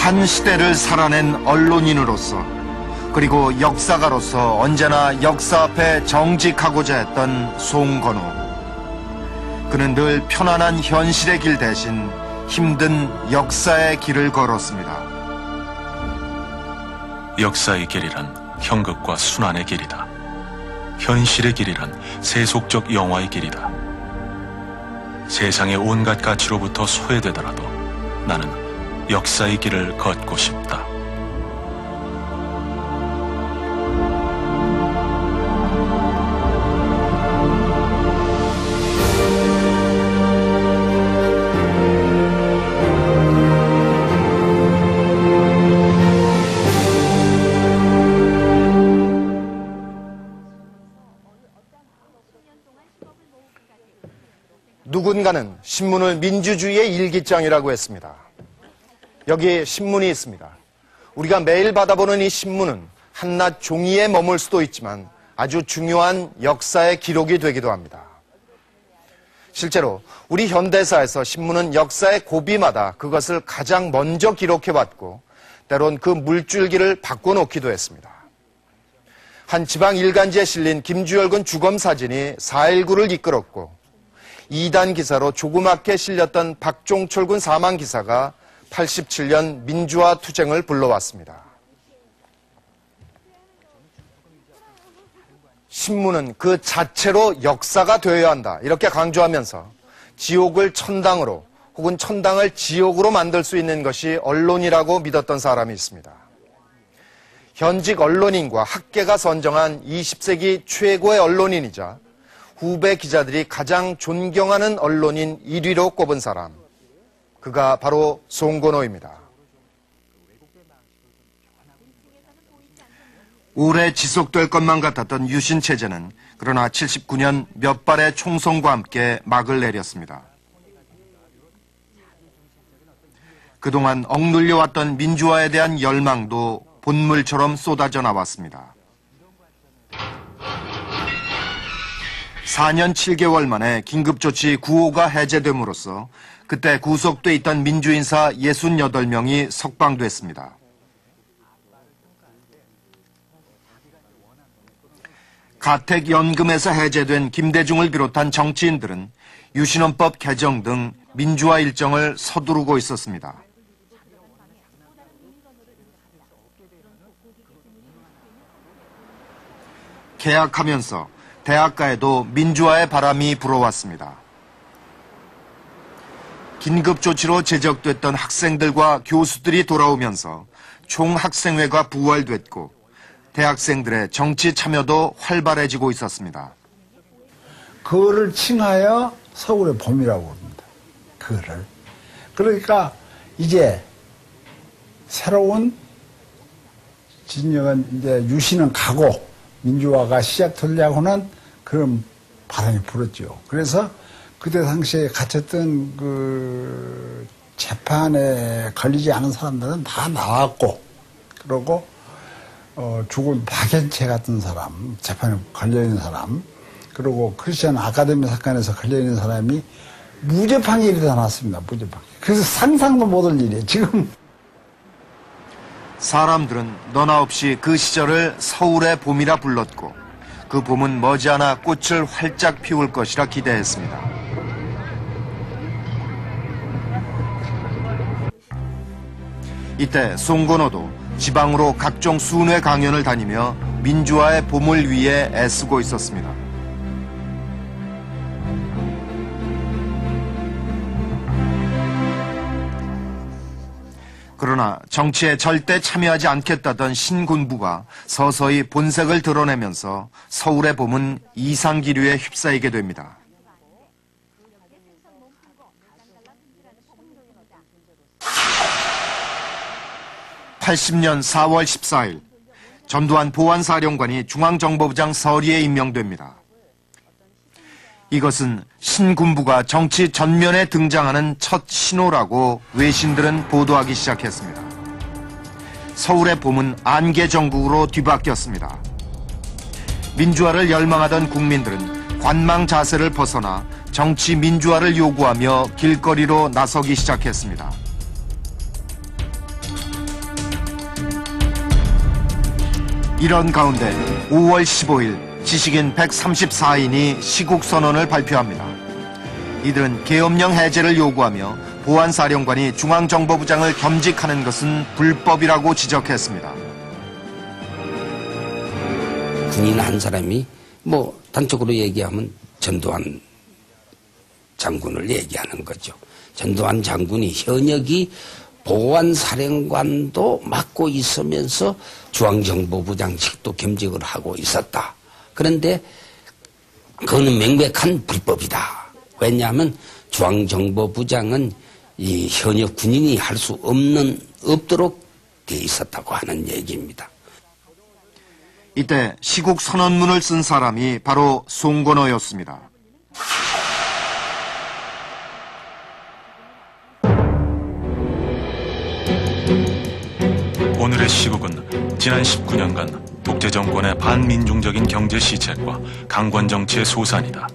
한 시대를 살아낸 언론인으로서 그리고 역사가로서 언제나 역사 앞에 정직하고자 했던 송건호. 그는 늘 편안한 현실의 길 대신 힘든 역사의 길을 걸었습니다. 역사의 길이란 형극과 순환의 길이다. 현실의 길이란 세속적 영화의 길이다. 세상의 온갖 가치로부터 소외되더라도 나는 역사의 길을 걷고 싶다. 누군가는 신문을 민주주의의 일기장이라고 했습니다. 여기 신문이 있습니다. 우리가 매일 받아보는 이 신문은 한낱 종이에 머물 수도 있지만 아주 중요한 역사의 기록이 되기도 합니다. 실제로 우리 현대사에서 신문은 역사의 고비마다 그것을 가장 먼저 기록해왔고 때론 그 물줄기를 바꿔놓기도 했습니다. 한 지방 일간지에 실린 김주열군 주검 사진이 4.19를 이끌었고 2단 기사로 조그맣게 실렸던 박종철군 사망 기사가 87년 민주화 투쟁을 불러왔습니다. 신문은 그 자체로 역사가 되어야 한다 이렇게 강조하면서 지옥을 천당으로 혹은 천당을 지옥으로 만들 수 있는 것이 언론이라고 믿었던 사람이 있습니다. 현직 언론인과 학계가 선정한 20세기 최고의 언론인이자 후배 기자들이 가장 존경하는 언론인 1위로 꼽은 사람, 그가 바로 송건호입니다. 오래 지속될 것만 같았던 유신 체제는 그러나 79년 몇 발의 총성과 함께 막을 내렸습니다. 그동안 억눌려왔던 민주화에 대한 열망도 본물처럼 쏟아져 나왔습니다. 4년 7개월 만에 긴급조치 9호가 해제됨으로써 그때 구속돼 있던 민주인사 68명이 석방됐습니다. 가택연금에서 해제된 김대중을 비롯한 정치인들은 유신헌법 개정 등 민주화 일정을 서두르고 있었습니다. 개학하면서 대학가에도 민주화의 바람이 불어왔습니다. 긴급조치로 제적됐던 학생들과 교수들이 돌아오면서 총학생회가 부활됐고 대학생들의 정치 참여도 활발해지고 있었습니다. 그거를 칭하여 서울의 봄이라고 합니다. 그거를. 그러니까 이제 새로운 진영은 이제 유신은 가고 민주화가 시작되려고 하는 그런 바람이 불었죠. 그래서 그때 당시에 갇혔던 그 재판에 걸리지 않은 사람들은 다 나왔고, 그러고 죽은 박연채 같은 사람, 재판에 걸려있는 사람, 그리고 크리스천 아카데미 사건에서 걸려있는 사람이 무죄 판결이 다 났습니다. 무죄 판결. 그래서 상상도 못할 일이에요. 지금. 사람들은 너나 없이 그 시절을 서울의 봄이라 불렀고 그 봄은 머지않아 꽃을 활짝 피울 것이라 기대했습니다. 이때 송건호도 지방으로 각종 순회 강연을 다니며 민주화의 봄을 위해 애쓰고 있었습니다. 그러나 정치에 절대 참여하지 않겠다던 신군부가 서서히 본색을 드러내면서 서울의 봄은 이상기류에 휩싸이게 됩니다. (80년 4월 14일) 전두환 보안사령관이 중앙정보부장 서리에 임명됩니다. 이것은 신군부가 정치 전면에 등장하는 첫 신호라고 외신들은 보도하기 시작했습니다. 서울의 봄은 안개정국으로 뒤바뀌었습니다. 민주화를 열망하던 국민들은 관망 자세를 벗어나 정치 민주화를 요구하며 길거리로 나서기 시작했습니다. 이런 가운데 5월 15일 지식인 134인이 시국선언을 발표합니다. 이들은 계엄령 해제를 요구하며 보안사령관이 중앙정보부장을 겸직하는 것은 불법이라고 지적했습니다. 군인 한 사람이 단적으로 얘기하면 전두환 장군을 얘기하는 거죠. 전두환 장군이 현역이 보안사령관도 맡고 있으면서 중앙정보부장직도 겸직을 하고 있었다. 그런데 그거는 명백한 불법이다. 왜냐하면 중앙정보부장은 이 현역 군인이 할 수 없도록 돼 있었다고 하는 얘기입니다. 이때 시국 선언문을 쓴 사람이 바로 송건호였습니다. 오늘의 시국은 지난 19년간 독재정권의 반민중적인 경제 시책과 강권 정치의 소산이다.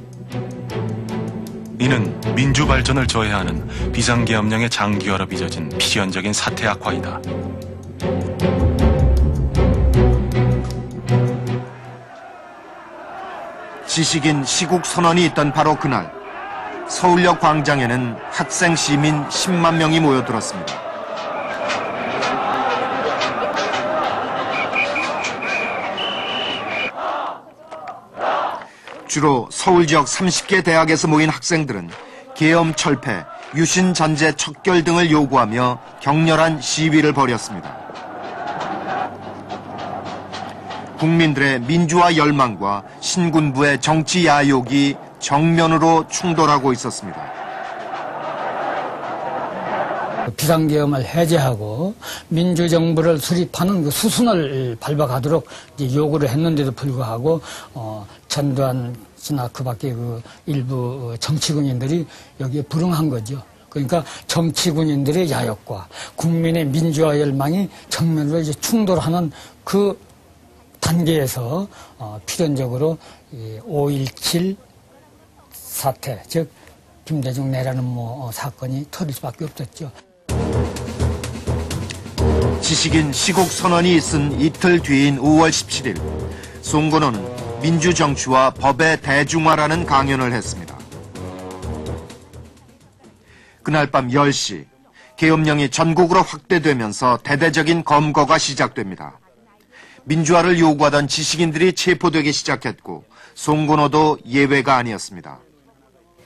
이는 민주 발전을 저해하는 비상계엄령의 장기화로 빚어진 필연적인 사태 악화이다. 지식인 시국 선언이 있던 바로 그날 서울역 광장에는 학생 시민 10만 명이 모여들었습니다. 주로 서울 지역 30개 대학에서 모인 학생들은 계엄 철폐, 유신 잔재 척결 등을 요구하며 격렬한 시위를 벌였습니다. 국민들의 민주화 열망과 신군부의 정치 야욕이 정면으로 충돌하고 있었습니다. 비상계엄을 해제하고 민주정부를 수립하는 그 수순을 밟아가도록 이제 요구를 했는데도 불구하고 전두환 씨나 그 밖에 그 일부 정치군인들이 여기에 불응한 거죠. 그러니까 정치군인들의 야욕과 국민의 민주화 열망이 정면으로 이제 충돌하는 그 단계에서 필연적으로 5.17 사태, 즉 김대중 내라는 사건이 터질 수밖에 없었죠. 지식인 시국 선언이 있은 이틀 뒤인 5월 17일, 송건호는 민주정치와 법의 대중화라는 강연을 했습니다. 그날 밤 10시, 계엄령이 전국으로 확대되면서 대대적인 검거가 시작됩니다. 민주화를 요구하던 지식인들이 체포되기 시작했고 송건호도 예외가 아니었습니다.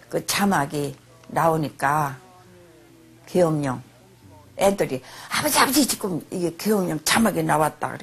그 자막이 나오니까 계엄령 애들이 아버지 지금 이게 계엄령 자막이 나왔다.